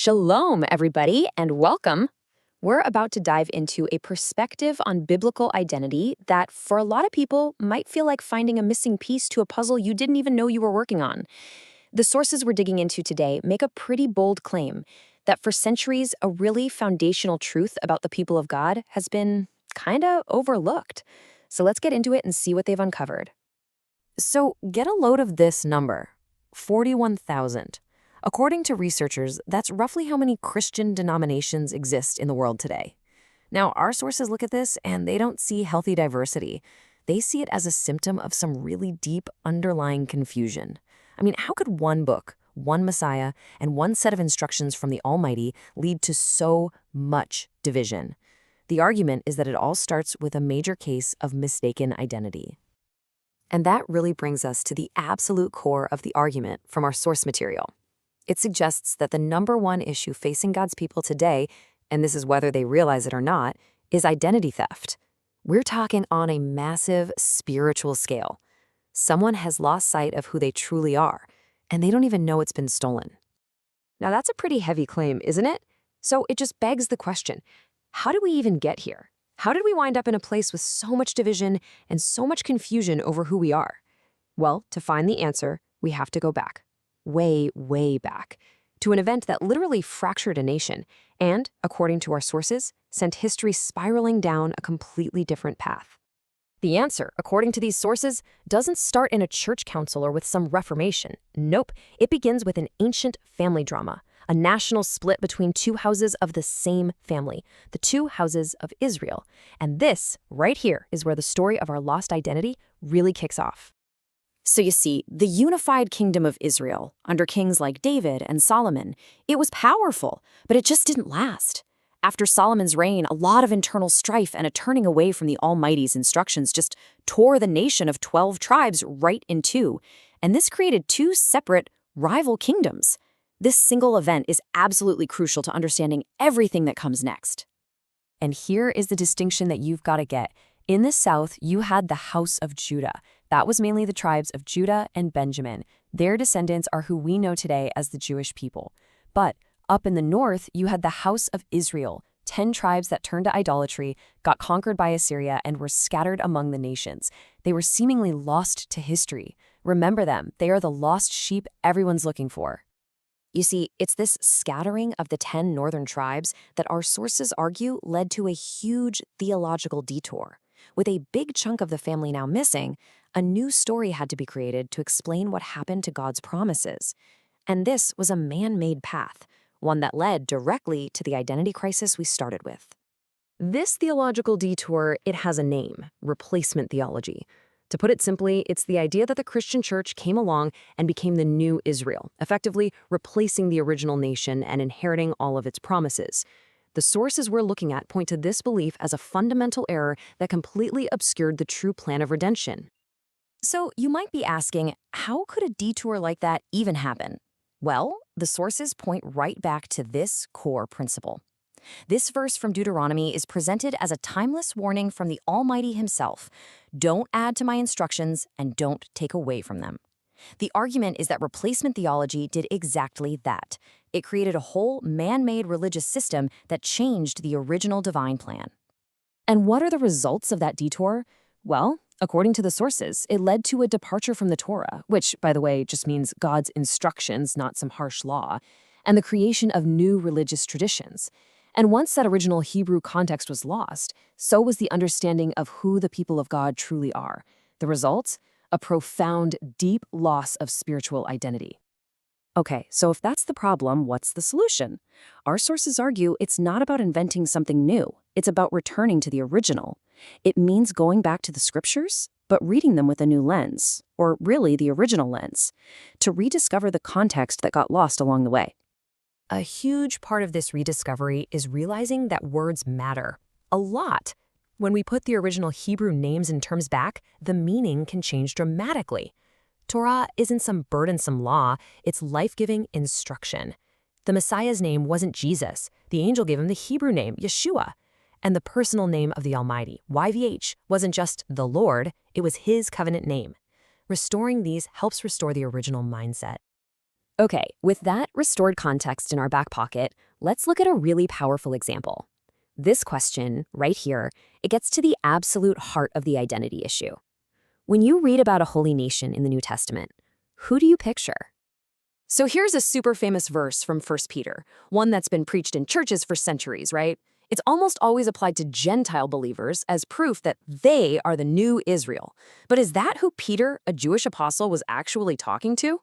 Shalom, everybody, and welcome. We're about to dive into a perspective on biblical identity that, for a lot of people, might feel like finding a missing piece to a puzzle you didn't even know you were working on. The sources we're digging into today make a pretty bold claim that for centuries, a really foundational truth about the people of God has been kinda overlooked. So let's get into it and see what they've uncovered. So get a load of this number, 41,000. According to researchers, that's roughly how many Christian denominations exist in the world today. Now, our sources look at this and they don't see healthy diversity. They see it as a symptom of some really deep underlying confusion. I mean, how could one book, one Messiah, and one set of instructions from the Almighty lead to so much division? The argument is that it all starts with a major case of mistaken identity. And that really brings us to the absolute core of the argument from our source material. It suggests that the number one issue facing God's people today, and this is whether they realize it or not, is identity theft. We're talking on a massive spiritual scale. Someone has lost sight of who they truly are, and they don't even know it's been stolen. Now that's a pretty heavy claim, isn't it? So it just begs the question, how did we even get here? How did we wind up in a place with so much division and so much confusion over who we are? Well, to find the answer, we have to go back. Way, way back, to an event that literally fractured a nation and, according to our sources, sent history spiraling down a completely different path. The answer, according to these sources, doesn't start in a church council or with some reformation. Nope, it begins with an ancient family drama, a national split between two houses of the same family, the two houses of Israel. And this, right here, is where the story of our lost identity really kicks off. So you see, the unified kingdom of Israel, under kings like David and Solomon, it was powerful, but it just didn't last. After Solomon's reign, a lot of internal strife and a turning away from the Almighty's instructions just tore the nation of 12 tribes right in two, and this created two separate, rival kingdoms. This single event is absolutely crucial to understanding everything that comes next. And here is the distinction that you've got to get. In the south, you had the House of Judah. That was mainly the tribes of Judah and Benjamin. Their descendants are who we know today as the Jewish people. But up in the north, you had the House of Israel, 10 tribes that turned to idolatry, got conquered by Assyria, and were scattered among the nations. They were seemingly lost to history. Remember them. They are the lost sheep everyone's looking for. You see, it's this scattering of the 10 northern tribes that our sources argue led to a huge theological detour. With a big chunk of the family now missing, a new story had to be created to explain what happened to God's promises. And this was a man-made path, one that led directly to the identity crisis we started with. This theological detour, it has a name, replacement theology. To put it simply, it's the idea that the Christian church came along and became the new Israel, effectively replacing the original nation and inheriting all of its promises. The sources we're looking at point to this belief as a fundamental error that completely obscured the true plan of redemption. So you might be asking, how could a detour like that even happen? Well, the sources point right back to this core principle. This verse from Deuteronomy is presented as a timeless warning from the Almighty himself. Don't add to my instructions and don't take away from them. The argument is that replacement theology did exactly that. It created a whole man-made religious system that changed the original divine plan. And what are the results of that detour? Well, according to the sources, it led to a departure from the Torah, which, by the way, just means God's instructions, not some harsh law, and the creation of new religious traditions. And once that original Hebrew context was lost, so was the understanding of who the people of God truly are. The result? A profound, deep loss of spiritual identity. Okay, so if that's the problem, what's the solution? Our sources argue it's not about inventing something new. It's about returning to the original. It means going back to the scriptures, but reading them with a new lens, or really the original lens, to rediscover the context that got lost along the way. A huge part of this rediscovery is realizing that words matter. A lot. When we put the original Hebrew names and terms back, the meaning can change dramatically. Torah isn't some burdensome law, it's life-giving instruction. The Messiah's name wasn't Jesus. The angel gave him the Hebrew name, Yeshua. And the personal name of the Almighty, YVH, wasn't just the Lord, it was his covenant name. Restoring these helps restore the original mindset. Okay, with that restored context in our back pocket, let's look at a really powerful example. This question, right here, it gets to the absolute heart of the identity issue. When you read about a holy nation in the New Testament, who do you picture? So here's a super famous verse from 1 Peter, one that's been preached in churches for centuries, right? It's almost always applied to Gentile believers as proof that they are the new Israel. But is that who Peter, a Jewish apostle, was actually talking to?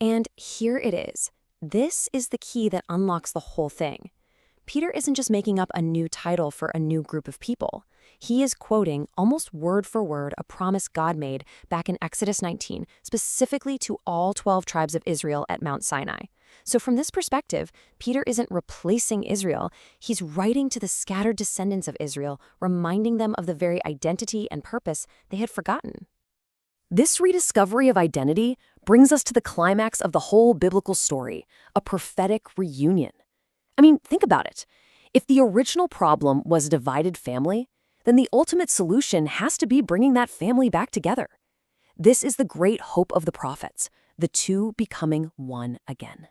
And here it is. This is the key that unlocks the whole thing. Peter isn't just making up a new title for a new group of people. He is quoting, almost word for word, a promise God made back in Exodus 19, specifically to all 12 tribes of Israel at Mount Sinai. So from this perspective, Peter isn't replacing Israel. He's writing to the scattered descendants of Israel, reminding them of the very identity and purpose they had forgotten. This rediscovery of identity brings us to the climax of the whole biblical story, a prophetic reunion. I mean, think about it. If the original problem was a divided family, then the ultimate solution has to be bringing that family back together. This is the great hope of the prophets, the two becoming one again.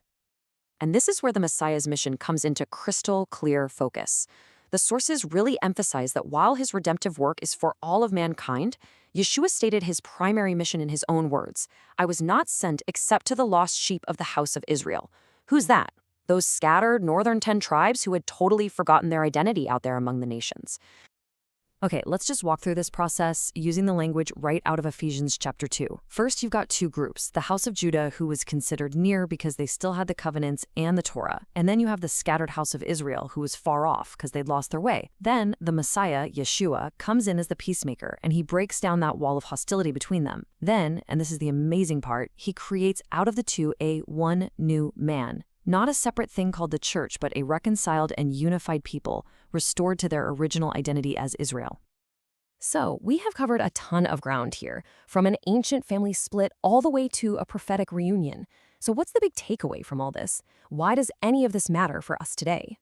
And this is where the Messiah's mission comes into crystal clear focus. The sources really emphasize that while his redemptive work is for all of mankind, Yeshua stated his primary mission in his own words, "I was not sent except to the lost sheep of the house of Israel." Who's that? Those scattered northern 10 tribes who had totally forgotten their identity out there among the nations. Okay, let's just walk through this process using the language right out of Ephesians chapter 2. First, you've got two groups, the house of Judah, who was considered near because they still had the covenants and the Torah. And then you have the scattered house of Israel, who was far off because they'd lost their way. Then the Messiah, Yeshua, comes in as the peacemaker, and he breaks down that wall of hostility between them. Then, and this is the amazing part, he creates out of the two a one new man. Not a separate thing called the church, but a reconciled and unified people, restored to their original identity as Israel. So, we have covered a ton of ground here, from an ancient family split all the way to a prophetic reunion. So what's the big takeaway from all this? Why does any of this matter for us today?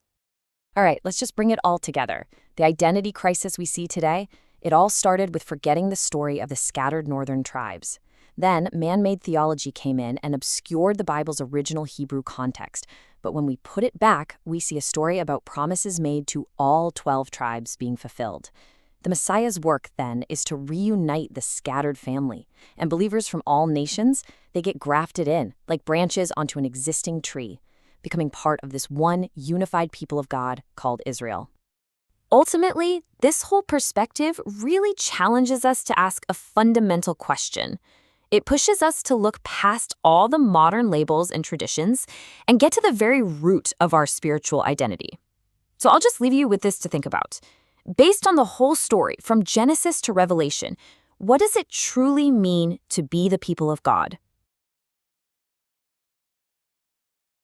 All right, let's just bring it all together. The identity crisis we see today, it all started with forgetting the story of the scattered northern tribes. Then, man-made theology came in and obscured the Bible's original Hebrew context. But when we put it back, we see a story about promises made to all 12 tribes being fulfilled. The Messiah's work, then, is to reunite the scattered family. And believers from all nations, they get grafted in, like branches onto an existing tree, becoming part of this one unified people of God called Israel. Ultimately, this whole perspective really challenges us to ask a fundamental question. It pushes us to look past all the modern labels and traditions and get to the very root of our spiritual identity. So I'll just leave you with this to think about. Based on the whole story, from Genesis to Revelation, what does it truly mean to be the people of God?